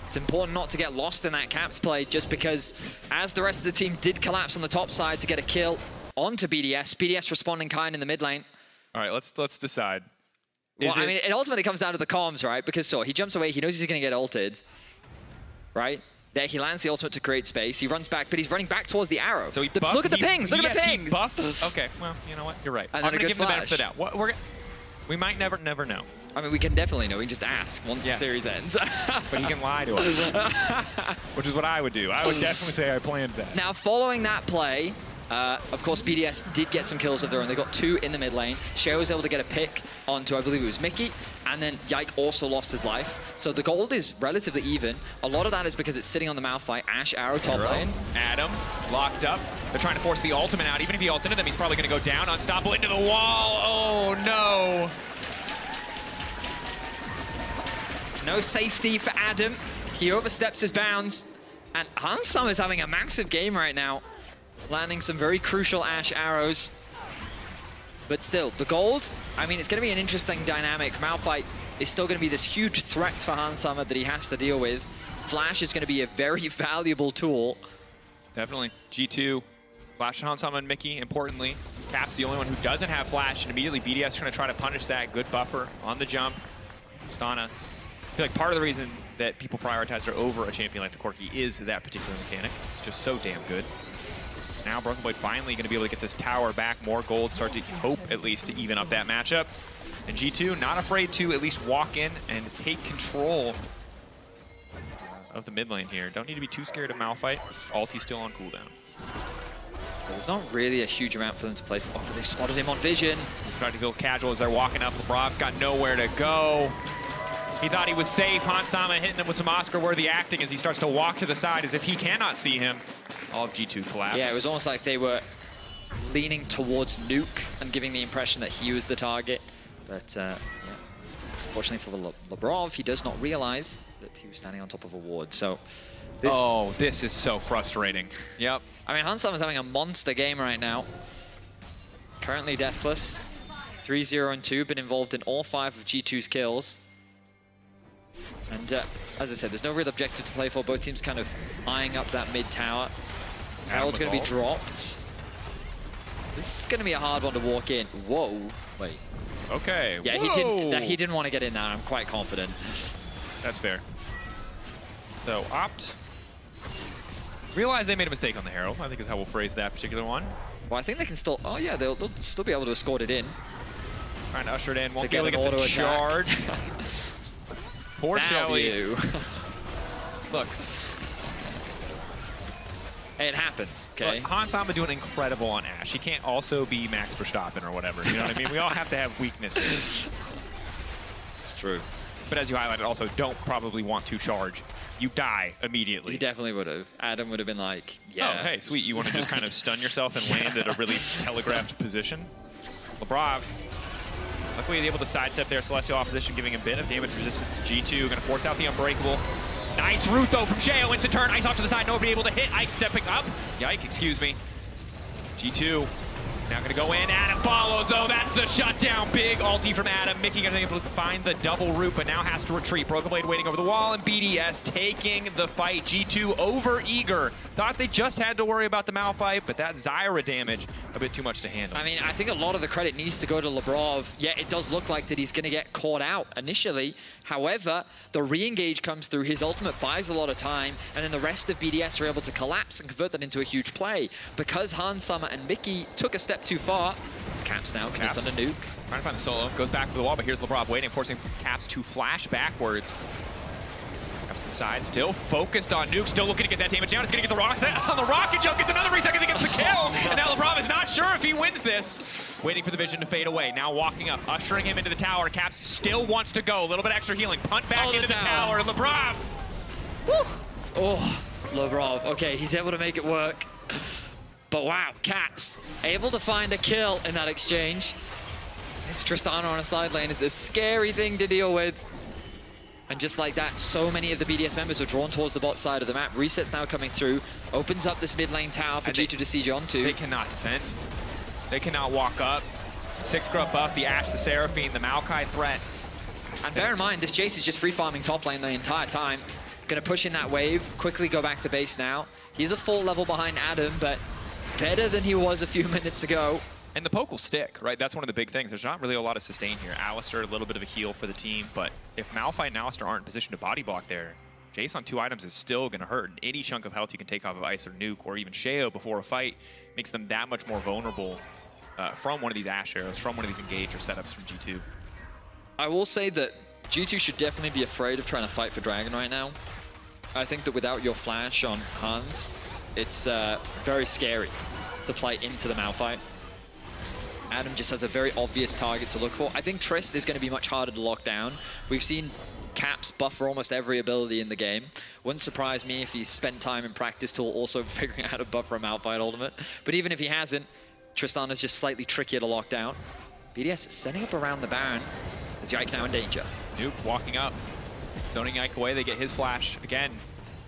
it's important not to get lost in that Caps play, just because as the rest of the team did collapse on the top side to get a kill, onto BDS. BDS responding kind in the mid lane. All right, let's decide. Well, I mean, it ultimately comes down to the comms, right? Because he jumps away, he knows he's going to get ulted, right? There, he lands the ultimate to create space. He runs back, but he's running back towards the arrow. So look at the pings! Look at the pings! Okay, well, you know what? You're right. And I'm then going to give him the flash. benefit of the doubt. We might never know. I mean, we can definitely know. We can just ask once the series ends. But he can lie to us, which is what I would do. I would definitely say I planned that. Now, following that play, of course, BDS did get some kills of their own. They got 2 in the mid lane. Sheo was able to get a pick onto, I believe it was Mikyx, and then Yike also lost his life. So the gold is relatively even. A lot of that is because it's sitting on the Malphite. Ashe, arrow top lane. Adam, locked up. They're trying to force the ultimate out. Even if he ults into them, he's probably going to go down. Unstoppable into the wall. Oh, no. No safety for Adam. He oversteps his bounds. And Hansam is having a massive game right now, landing some very crucial Ashe arrows. But still, the gold, I mean, it's going to be an interesting dynamic. Malphite is still going to be this huge threat for Hansam that he has to deal with. Flash is going to be a very valuable tool. Definitely. G2, Flash and Hansam and Mikyx, importantly. Cap's the only one who doesn't have Flash, and immediately BDS is going to try to punish that. Good buffer on the jump. Tristana. I feel like part of the reason that people prioritize her over a champion like the Corki is that particular mechanic. It's just so damn good. Now Brokenblade finally going to be able to get this tower back. More gold, start to hope at least to even up that matchup. And G2 not afraid to at least walk in and take control of the mid lane here. Don't need to be too scared of Malphite. Ulti's still on cooldown. There's not really a huge amount for them to play for. Oh, they've spotted him on vision. He's trying to go casual as they're walking up. Labrov's got nowhere to go. He thought he was safe. Hansama hitting him with some Oscar-worthy acting as he starts to walk to the side as if he cannot see him. All of G2 collapsed. Yeah, it was almost like they were leaning towards Nuke and giving the impression that he was the target. But yeah, fortunately for Labrov, he does not realize that he was standing on top of a ward. So this is so frustrating. Yep. I mean, Hansam is having a monster game right now. Currently deathless. 3-0 and 2, been involved in all 5 of G2's kills. And as I said, there's no real objective to play for. Both teams kind of eyeing up that mid tower. Herald's going to be dropped. This is going to be a hard one to walk in. Whoa. Wait. Okay. Yeah, he didn't want to get in there. I'm quite confident. That's fair. So, Opt. Realize they made a mistake on the Herald, I think is how we'll phrase that particular one. Well, I think they can still... Oh, yeah, they'll still be able to escort it in. Trying to usher it in. Won't be able to get the charge. Poor Shelly. Look. It happens, okay? Look, Hansama doing incredible on Ashe. He can't also be Max Verstappen or whatever, you know what I mean? We all have to have weaknesses. It's true. But as you highlighted, also don't probably want to charge. You die immediately. He definitely would have. Adam would have been like, yeah. Oh, hey, sweet. You want to just kind of stun yourself and land at a really telegraphed position? Labrov. Luckily, able to sidestep their Celestial opposition, giving a bit of damage resistance. G2 going to force out the Unbreakable. Nice root, though, from Sheo. Instant turn. Ice off to the side. Nobody able to hit. Ike stepping up. Yike, excuse me. G2 now going to go in. Adam follows, though. That's the shutdown. Big ulti from Adam. Mikyx going to be able to find the double root, but now has to retreat. Brokenblade waiting over the wall, and BDS taking the fight. G2 over eager. Thought they just had to worry about the Malphite, but that Zyra damage, a bit too much to handle. I mean, I think a lot of the credit needs to go to Labrov. Yeah, it does look like that he's going to get caught out initially. However, the re-engage comes through. His ultimate buys a lot of time, and then the rest of BDS are able to collapse and convert that into a huge play. Because Hansama and Mikyx took a step too far, it's Caps now, commits on the nuke. Trying to find the solo, goes back for the wall, but here's Labrov waiting, forcing Caps to flash backwards. Caps to the side, still focused on nuke, still looking to get that damage down. It's going to get the rocket on the rocket jump, gets another reset to get the kill, and now Labrov is not sure if he wins this. Waiting for the vision to fade away, now walking up, ushering him into the tower. Caps still wants to go, a little bit extra healing, punt back into the tower. Labrov! Woo! Oh, Labrov, okay, he's able to make it work. But wow, Caps able to find a kill in that exchange. It's Tristana on a side lane. It's a scary thing to deal with. And just like that, so many of the BDS members are drawn towards the bot side of the map. Reset's now coming through. Opens up this mid lane tower for G2 to siege onto. They cannot defend. They cannot walk up. 6 scrub buff, the Ashe, the Seraphine, the Maokai threat. And bear in mind, this Jayce is just free farming top lane the entire time. Gonna push in that wave, quickly go back to base now. He's a full level behind Adam, but better than he was a few minutes ago. And the poke will stick, right? That's one of the big things. There's not really a lot of sustain here. Alistar, a little bit of a heal for the team, but if Malphite and Alistar aren't in position to body block there, Jayce on 2 items is still going to hurt. Any chunk of health you can take off of Ice or Nuke or even Sheo before a fight makes them that much more vulnerable from one of these Ashe arrows, from one of these engage or setups from G2. I will say that G2 should definitely be afraid of trying to fight for Dragon right now. I think that without your flash on Hans, it's very scary to play into the Malphite. Adam just has a very obvious target to look for. I think Trist is going to be much harder to lock down. We've seen Caps buffer almost every ability in the game. Wouldn't surprise me if he's spent time in practice tool also figuring out how to buffer a Malphite ultimate. But even if he hasn't, Tristana's just slightly trickier to lock down. BDS setting up around the Baron. Is Yike now in danger? Nuke walking up, zoning Yike away. They get his flash again,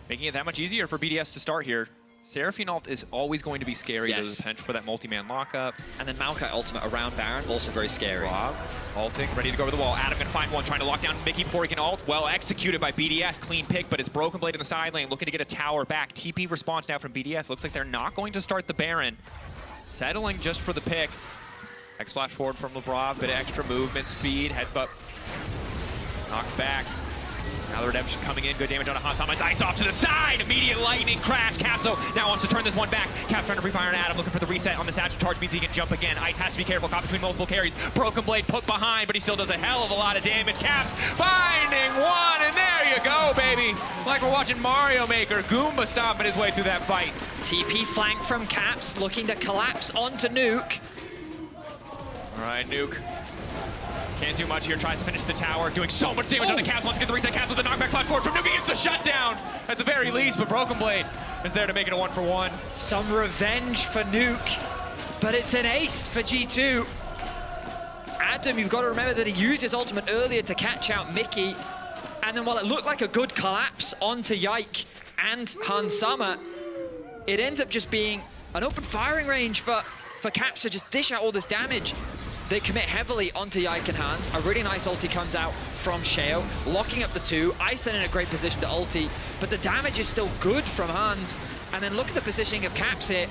making it that much easier for BDS to start here. Seraphine ult is always going to be scary. There's a potential for that multi-man lockup. And then Maokai ultimate around Baron, also very scary. Labrov, ulting, ready to go over the wall. Adam gonna find one, trying to lock down Mikyx before he can ult. Well executed by BDS, clean pick, but it's Brokenblade in the side lane, looking to get a tower back. TP response now from BDS. Looks like they're not going to start the Baron. Settling just for the pick. X-flash forward from Labrov, bit of extra movement, speed, headbutt. Knocked back. Now the redemption coming in, good damage on a Hans. Ice off to the side, immediate lightning crash. Capso now wants to turn this one back. Caps trying to free-fire on Adam, looking for the reset on the satchel charge, means he can jump again. Ice has to be careful, caught between multiple carries. Brokenblade put behind, but he still does a hell of a lot of damage. Caps finding one, and there you go, baby. Like we're watching Mario Maker, Goomba stomping his way through that fight. TP flank from Caps, looking to collapse onto Nuke. All right, Nuke. Can't do much here, tries to finish the tower, doing so much damage on the Caps. Wants to get the reset. Caps with the knockback flash forward from Nuke against the shutdown at the very least, but Brokenblade is there to make it a 1-for-1. Some revenge for Nuke, but it's an ace for G2. Adam, you've got to remember that he used his ultimate earlier to catch out Mikyx, and then while it looked like a good collapse onto Yike and Hans Summer, it ends up just being an open firing range for Caps to just dish out all this damage. They commit heavily onto Yike and Hans. A really nice ulti comes out from Sheo, locking up the 2. Ice then in a great position to ulti, but the damage is still good from Hans. And then look at the positioning of Caps here.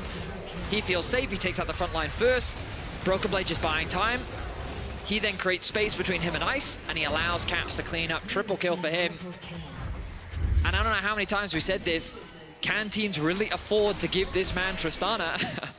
He feels safe, he takes out the front line first. Brokenblade just buying time. He then creates space between him and Ice, and he allows Caps to clean up. Triple kill for him. And I don't know how many times we said this, can teams really afford to give this man Tristana?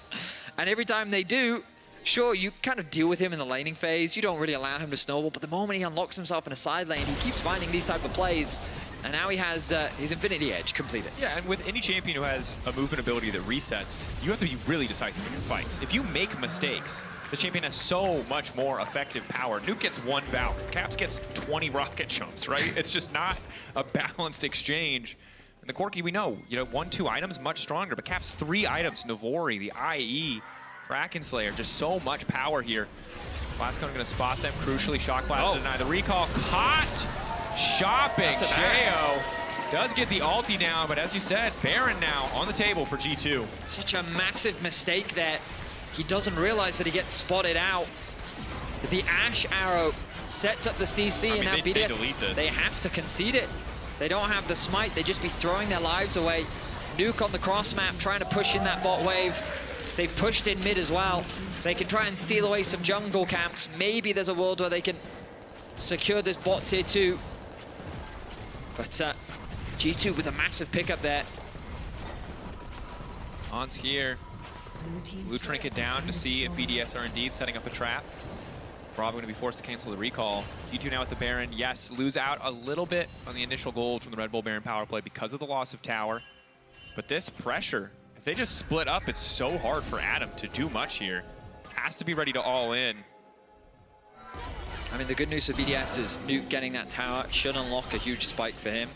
And every time they do, sure, you kind of deal with him in the laning phase. You don't really allow him to snowball, but the moment he unlocks himself in a side lane, he keeps finding these type of plays. And now he has his Infinity Edge completed. Yeah, and with any champion who has a movement ability that resets, you have to be really decisive in your fights. If you make mistakes, the champion has so much more effective power. Nuke gets 1 Valk, Caps gets 20 rocket jumps, right? It's just not a balanced exchange. And the Corki, we know, 1-2 items, much stronger, but Caps 3 items, Navori, the IE, Kraken Slayer, just so much power here. Blascone going to spot them, crucially Shock Blast to deny the recall. Caught! Shopping! Sheo does get the ulti down, but as you said, Baron now on the table for G2. Such a massive mistake there. He doesn't realize that he gets spotted out. The Ashe arrow sets up the CC, and now BDS, they have to concede it. They don't have the smite, they just be throwing their lives away. Nuke on the cross map, trying to push in that bot wave. They've pushed in mid as well. They can try and steal away some jungle camps. Maybe there's a world where they can secure this bot tier 2. But G2 with a massive pickup there. Hans here. Blue Trinket down to see if BDS are indeed setting up a trap. Probably going to be forced to cancel the recall. G2 now with the Baron. Yes, lose out a little bit on the initial gold from the Red Bull Baron power play because of the loss of tower. But this pressure, if they just split up, it's so hard for Adam to do much here. Has to be ready to all in. I mean, the good news for BDS is Nuke getting that tower should unlock a huge spike for him.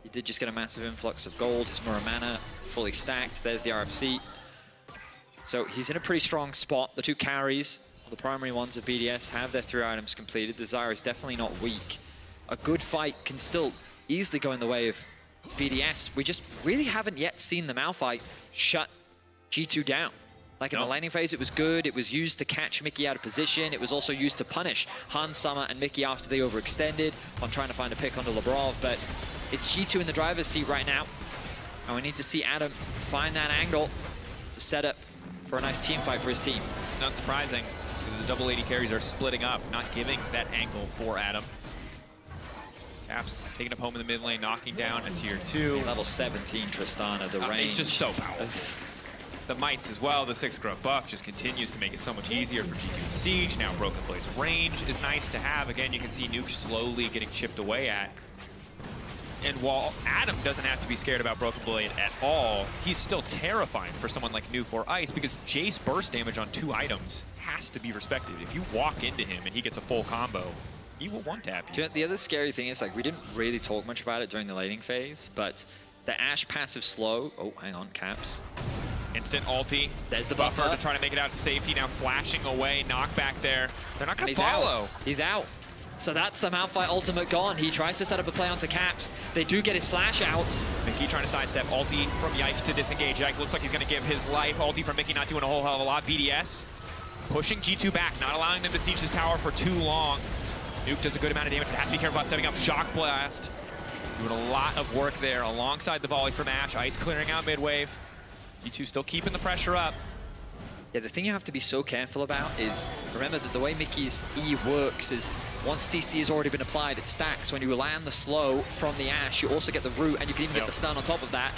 He did just get a massive influx of gold. His Mirror Mana fully stacked. There's the RFC. So he's in a pretty strong spot. The 2 carries, the primary ones of BDS, have their 3 items completed. The Zyra is definitely not weak. A good fight can still easily go in the way of BDS. We just really haven't yet seen the Malphite shut G2 down. Like in the laning phase, it was good. It was used to catch Mikyx out of position. It was also used to punish Hans Summer and Mikyx after they overextended on trying to find a pick onto Labrov. But it's G2 in the driver's seat right now. And we need to see Adam find that angle to set up for a nice team fight for his team. Not surprising, because the double AD carries are splitting up, not giving that angle for Adam. Caps taking up home in the mid lane, knocking down a tier 2. Level 17 Tristana, the range. He's just so powerful. The mites as well, the 6 grub buff just continues to make it so much easier for G2 to siege. Now Brokenblade's range is nice to have. Again, you can see Nuke slowly getting chipped away at. And while Adam doesn't have to be scared about Brokenblade at all, he's still terrifying for someone like Nuke or Ice, because Jayce burst damage on 2 items has to be respected. If you walk into him and he gets a full combo, he will one-tap you. You know, the other scary thing is, like, we didn't really talk much about it during the laning phase, but the Ashe passive slow. Oh, hang on, Caps. Instant ulti. There's the buffer to try to make it out to safety. Now flashing away, knockback there. They're not going to follow. He's out. So that's the Malphite ultimate gone. He tries to set up a play onto Caps. They do get his flash out. Mikyx trying to sidestep. Ulti from Yike to disengage. Yike looks like he's going to give his life. Ulti from Mikyx not doing a whole hell of a lot. BDS pushing G2 back, not allowing them to siege this tower for too long. Nuke does a good amount of damage, but has to be careful about stepping up. Shock Blast. Doing a lot of work there alongside the volley from Ashe. Ice clearing out mid-wave. G2 still keeping the pressure up. Yeah, the thing you have to be so careful about is, remember that the way Mikyx's E works is once CC has already been applied, it stacks. When you land the slow from the Ashe, you also get the root, and you can even get the stun on top of that.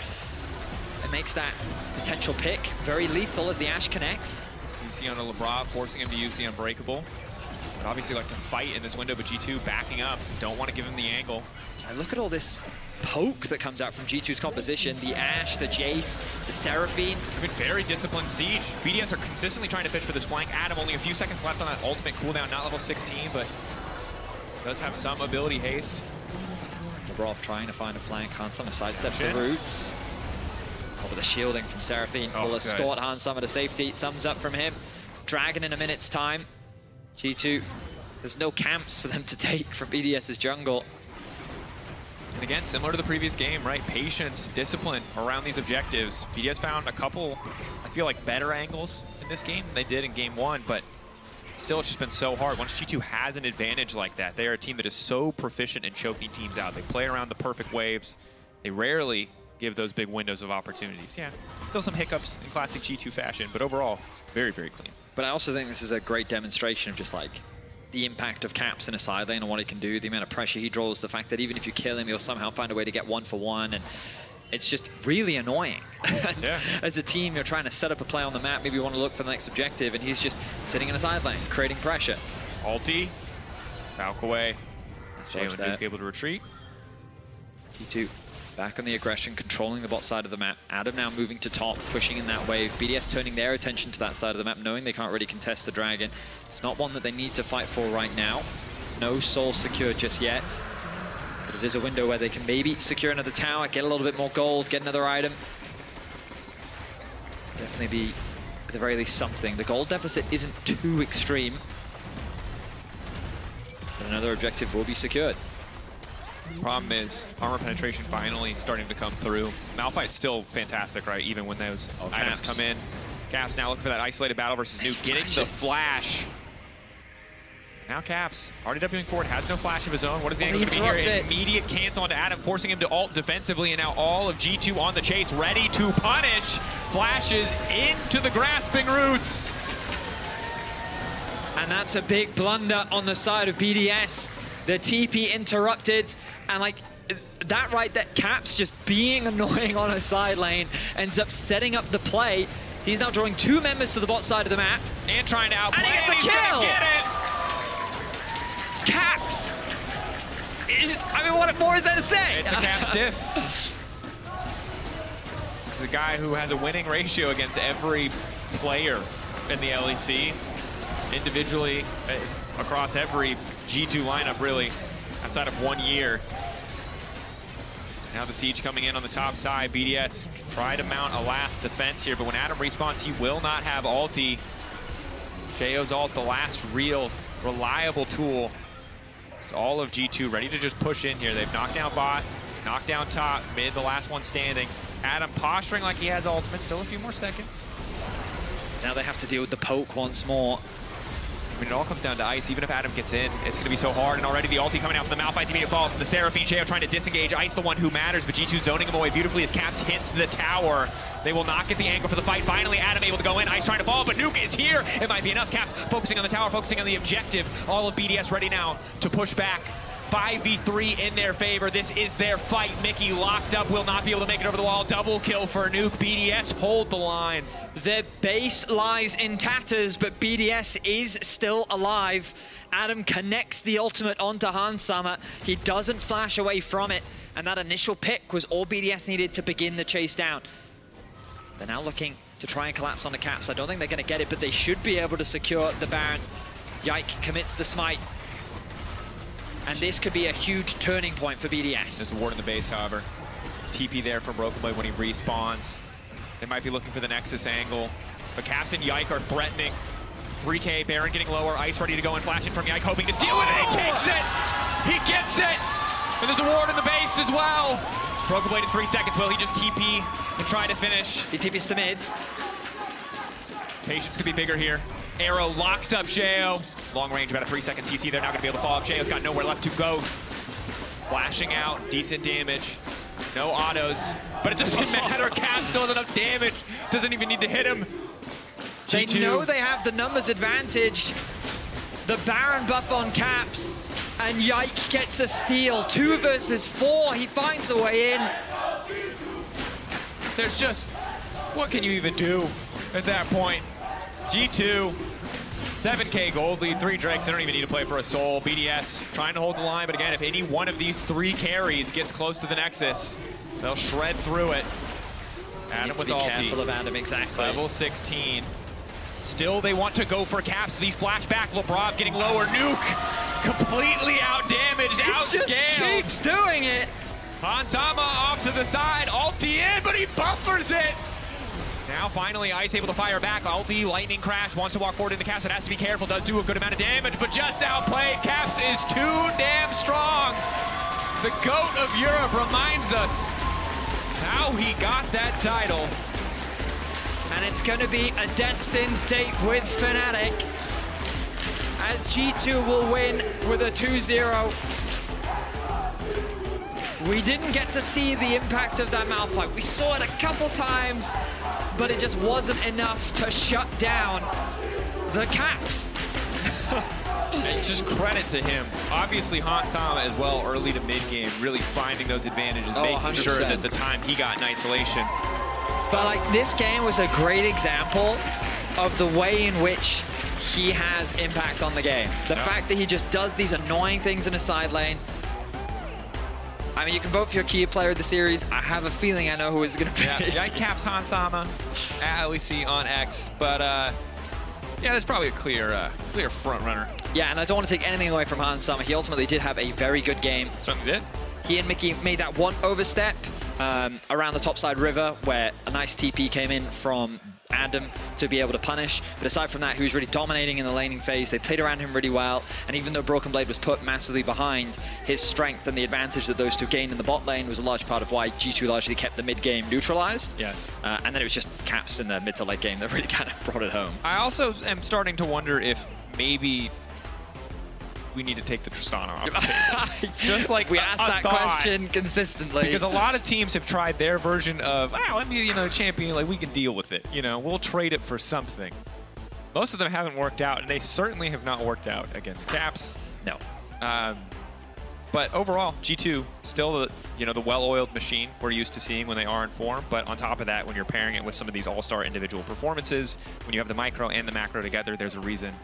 It makes that potential pick very lethal as the Ashe connects. You see on a Labrov, forcing him to use the Unbreakable. Would obviously like to fight in this window, but G2 backing up. Don't want to give him the angle. And look at all this poke that comes out from G2's composition. The Ashe, the Jayce, the Seraphine. They've been very disciplined siege. BDS are consistently trying to fish for this flank. Adam only a few seconds left on that ultimate cooldown, not level 16, but does have some ability haste. Labrov trying to find a flank. Hansama sidesteps the roots. Oh, but the shielding from Seraphine will escort Hansama to safety. Thumbs up from him. Dragon in a minute's time. G2, there's no camps for them to take from BDS's jungle. And again, similar to the previous game, right? Patience, discipline around these objectives. BDS found a couple, I feel like, better angles in this game than they did in game 1, but still it's just been so hard. Once G2 has an advantage like that, they are a team that is so proficient in choking teams out. They play around the perfect waves. They rarely give those big windows of opportunities. Yeah, still some hiccups in classic G2 fashion, but overall, very, very clean. But I also think this is a great demonstration of just like the impact of Caps in a side lane and what he can do, the amount of pressure he draws, the fact that even if you kill him, he'll somehow find a way to get 1-for-1, and it's just really annoying. As a team, you're trying to set up a play on the map, maybe you want to look for the next objective, and he's just sitting in a side lane, creating pressure. Ulti, Falk away. Sheo and Nuke able to retreat. G2 back on the aggression, controlling the bot side of the map. Adam now moving to top, pushing in that wave. BDS turning their attention to that side of the map, knowing they can't really contest the Dragon. It's not one that they need to fight for right now. No soul secured just yet. But it is a window where they can maybe secure another tower, get a little bit more gold, get another item. Definitely be, at the very least, something. The gold deficit isn't too extreme. But another objective will be secured. Problem is, armor penetration finally starting to come through. Malphite's still fantastic, right? Even when those items come in. Caps now looking for that isolated battle versus Nuke, getting the flash. Now Caps, already Wing forward, has no flash of his own. What is the angle going to be here? Immediate cancel onto Adam, forcing him to ult defensively, and now all of G2 on the chase, ready to punish. Flashes into the grasping roots. And that's a big blunder on the side of BDS. The TP interrupted, and like that right, that Caps just being annoying on a side lane ends up setting up the play. He's now drawing 2 members to the bot side of the map. And trying to outplay, and he gets a kill! Get it! Caps! I mean, what more is there to say? It's a Caps diff. This is a guy who has a winning ratio against every player in the LEC. Individually, across every G2 lineup, really, outside of 1 year. Now the siege coming in on the top side. BDS try to mount a last defense here, but when Adam respawns, he will not have ulti. Sheo's ult, the last real reliable tool. It's all of G2 ready to just push in here. They've knocked down bot, knocked down top, mid, the last one standing. Adam posturing like he has ultimate, still a few more seconds. Now they have to deal with the poke once more. I mean, it all comes down to Ice. Even if Adam gets in, it's going to be so hard. And already the ulti coming out from the Malphite, immediate falls from the Seraphine. Sheo trying to disengage. Ice the one who matters, but G2 zoning him away beautifully as Caps hits the tower. They will not get the angle for the fight. Finally, Adam able to go in. Ice trying to fall, but Nuke is here. It might be enough. Caps focusing on the tower, focusing on the objective. All of BDS ready now to push back. 5v3 in their favor. This is their fight. Mikyx locked up, will not be able to make it over the wall. Double kill for Nuke. BDS hold the line. Their base lies in tatters, but BDS is still alive. Adam connects the ultimate onto Hansama. He doesn't flash away from it, and that initial pick was all BDS needed to begin the chase down. They're now looking to try and collapse on the Caps. I don't think they're going to get it, but they should be able to secure the Baron. Yike commits the smite. And this could be a huge turning point for BDS. There's a ward in the base, however. TP there from Brokenblade when he respawns. They might be looking for the Nexus angle. But Caps and Yike are threatening. 3K, Baron getting lower, Ice ready to go and flashing from Yike, hoping to steal it, and he takes it! He gets it! And there's a ward in the base as well! Brokenblade in 3 seconds, will he just TP and try to finish? He TPs to mids. Patience could be bigger here. Arrow locks up Sheo. Long range, about a 3-second CC. They're not going to be able to follow up. Sheo's got nowhere left to go. Flashing out, decent damage. No autos, but it doesn't matter. Caps still has enough damage. Doesn't even need to hit him. They G2. know they have the numbers advantage. The Baron buff on Caps, and Yike gets a steal. 2 versus 4. He finds a way in. There's just, what can you even do at that point? G2. 7K gold lead, 3 Drakes. They don't even need to play for a soul. BDS trying to hold the line, but again, if any one of these 3 carries gets close to the Nexus, they'll shred through it. Adam with ulti. Careful of Adam, exactly. Level 16. Still, they want to go for Caps. The flashback, Labrov getting lower. Nuke completely outdamaged, outscaled. Just keeps doing it. Hansama off to the side, ulti in, but he buffers it. Now finally Ice able to fire back. Ulti, lightning crash, wants to walk forward into Caps, but has to be careful. Does do a good amount of damage, but just outplayed. Caps is too damn strong. The GOAT of Europe reminds us how he got that title. And it's going to be a destined date with Fnatic, as G2 will win with a 2-0. We didn't get to see the impact of that Malphite. We saw it a couple times, but it just wasn't enough to shut down the Caps. It's just credit to him. Obviously, Hansama as well, early to mid-game, really finding those advantages, making 100%. sure that the time he got in isolation. But like, this game was a great example of the way in which he has impact on the game. The fact that he just does these annoying things in a side lane. I mean, you can vote for your key player of the series. I have a feeling I know who it's going to be. Yeah, Caps Hansama at LEC on X, but yeah, there's probably a clear front runner. Yeah, and I don't want to take anything away from Hansama. He ultimately did have a very good game. Certainly did. He and Mikyx made that one overstep around the topside river, where a nice TP came in from Adam to be able to punish. But aside from that, he was really dominating in the laning phase. They played around him really well, and even though Brokenblade was put massively behind, his strength and the advantage that those two gained in the bot lane was a large part of why G2 largely kept the mid game neutralized. Yes. And then it was just Caps in the mid to late game that really kind of brought it home. I also am starting to wonder if maybe we need to take the Tristana off the table. Just like we asked that question consistently. Because a lot of teams have tried their version of, let me, champion, like we can deal with it. We'll trade it for something. Most of them haven't worked out, and they certainly have not worked out against Caps. No. But overall, G2 still the well-oiled machine we're used to seeing when they are in form. But on top of that, when you're pairing it with some of these all-star individual performances, when you have the micro and the macro together, there's a reason.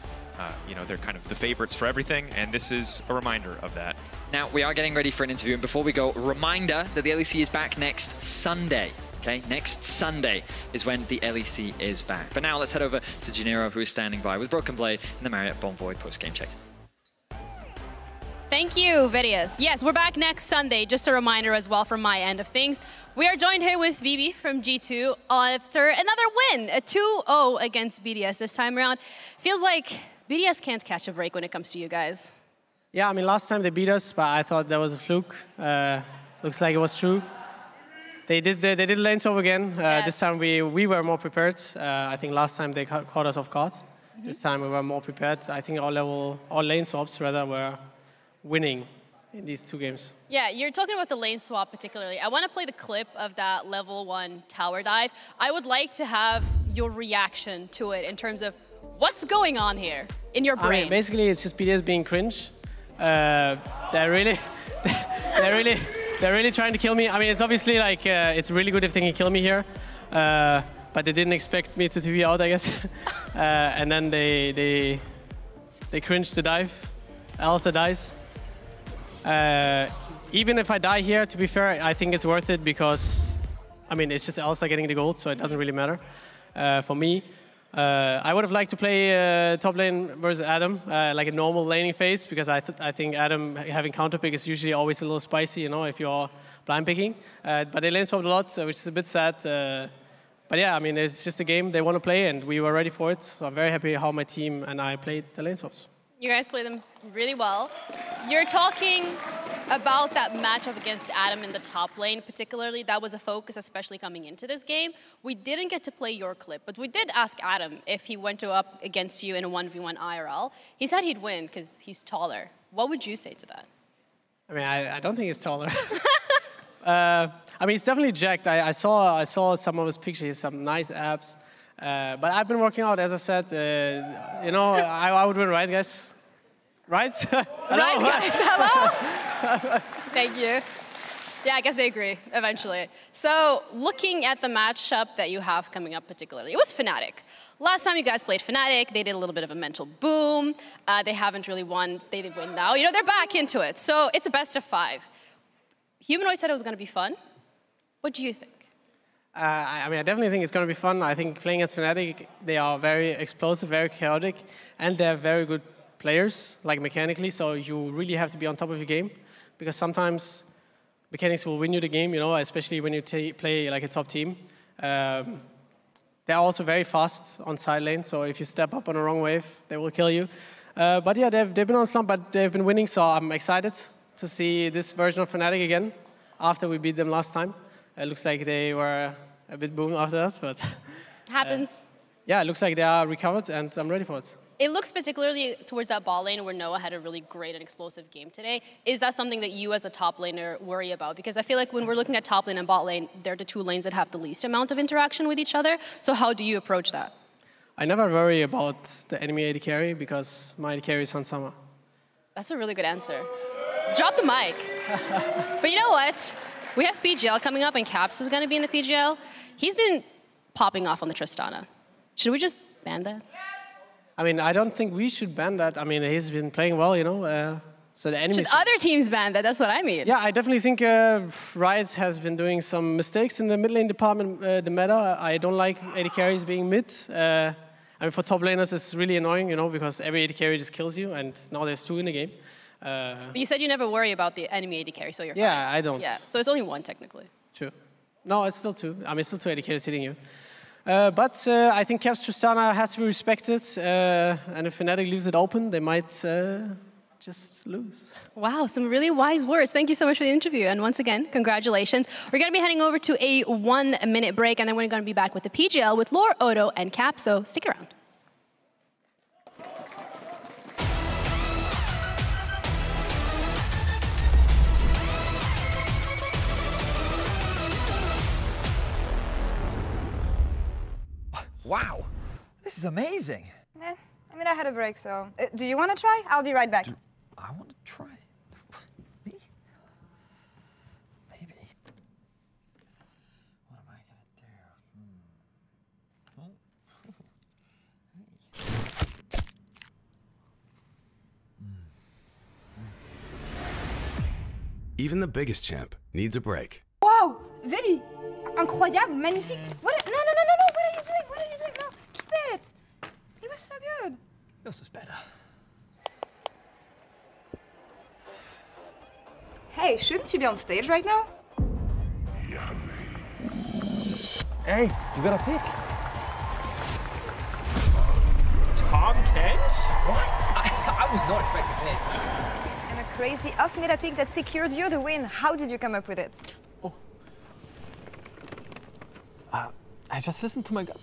They're kind of the favorites for everything, and this is a reminder of that. Now, we are getting ready for an interview, and before we go, reminder that the LEC is back next Sunday. Okay, next Sunday is when the LEC is back. But now let's head over to Giniro, who is standing by with Brokenblade in the Marriott Bonvoy post-game check. Thank you, Vedius. Yes, we're back next Sunday. Just a reminder as well from my end of things. We are joined here with BB from G2 after another win, a 2-0 against BDS this time around. Feels like BDS can't catch a break when it comes to you guys. Yeah, I mean, last time they beat us, but I thought that was a fluke. Looks like it was true. They did lane swap again. Yes. This time we were more prepared. I think last time they caught us off guard. This time we were more prepared. I think our lane swaps rather were winning in these 2 games. Yeah, you're talking about the lane swap particularly. I want to play the clip of that level 1 tower dive. I would like to have your reaction to it in terms of what's going on here in your brain. I mean, basically, it's just BDS being cringe. They're really trying to kill me. I mean, it's obviously like it's really good if they can kill me here, but they didn't expect me to 2v out, I guess. And then they cringed the dive. Alistar dies. Even if I die here, to be fair, I think it's worth it because, I mean, it's just Alistar getting the gold, so it doesn't really matter for me. I would have liked to play top lane versus Adam, like a normal laning phase, because I think Adam having counter pick is usually always a little spicy, you know, if you're blind picking. But they lane swapped a lot, which is a bit sad. But yeah, I mean, it's just a game they want to play, and we were ready for it. So I'm very happy how my team and I played the lane swaps. You guys play them really well. You're talking about that matchup against Adam in the top lane, particularly. That was a focus, especially coming into this game. We didn't get to play your clip, but we did ask Adam if he went up against you in a 1v1 IRL. He said he'd win because he's taller. What would you say to that? I mean, I don't think he's taller. I mean, he's definitely jacked. I saw some of his pictures, some nice abs. But I've been working out, as I said. You know, I would win, right, guys? Right? Right, guys, hello? Thank you. Yeah, I guess they agree, eventually. So, looking at the matchup that you have coming up particularly, it was Fnatic. Last time you guys played Fnatic, they did a little bit of a mental boom. They haven't really won. They did win now. You know, they're back into it. So, it's a best of 5. Humanoid said it was going to be fun. What do you think? I mean, I definitely think it's going to be fun. I think playing against Fnatic, they are very explosive, very chaotic, and they're very good players, like mechanically, so you really have to be on top of your game, because sometimes mechanics will win you the game, you know, especially when you play like a top team. They're also very fast on side lane, so if you step up on a wrong wave, they will kill you. But yeah, they've been on slump, but they've been winning, so I'm excited to see this version of Fnatic again, after we beat them last time. It looks like they were a bit boom after that, but... Happens. Yeah, it looks like they are recovered, and I'm ready for it. It looks particularly towards that bot lane where Noah had a really great and explosive game today. Is that something that you as a top laner worry about? Because I feel like when we're looking at top lane and bot lane, they're the 2 lanes that have the least amount of interaction with each other. So how do you approach that? I never worry about the enemy AD carry because my AD carry is Hansama. That's a really good answer. Drop the mic. But you know what? We have PGL coming up and Caps is going to be in the PGL. He's been popping off on the Tristana. Should we just ban that? I mean, I don't think we should ban that. I mean, he's been playing well, you know. So the enemies. Should other teams ban that? That's what I mean. Yeah, I definitely think Riot has been doing some mistakes in the mid lane department, the meta. I don't like AD carries being mid. I mean, for top laners, it's really annoying, you know, because every AD carry just kills you, and now there's 2 in the game. But you said you never worry about the enemy AD carry, so you're fine. Yeah, I don't. Yeah, so it's only 1 technically. True. No, it's still 2. I mean, it's still 2 AD carries hitting you. But I think Caps Tristana has to be respected, and if Fnatic leaves it open, they might just lose. Wow, some really wise words. Thank you so much for the interview, and once again, congratulations. We're going to be heading over to a 1-minute break, and then we're going to be back with the PGL with Laure, Odo, and Cap, so stick around. Wow, this is amazing. I mean, I had a break, so... do you want to try? I'll be right back. I want to try. Me? Maybe. What am I gonna do? Even the biggest champ needs a break. Wow, Vedi! Incroyable, magnifique. What? No, what are you doing? What are you doing? No, keep it. It was so good. Yours was better. Hey, shouldn't you be on stage right now? Hey, you got a pick. Tom Kent? What? I was not expecting this. And a crazy off-meta pick that secured you the win. How did you come up with it? I just listened to my gut.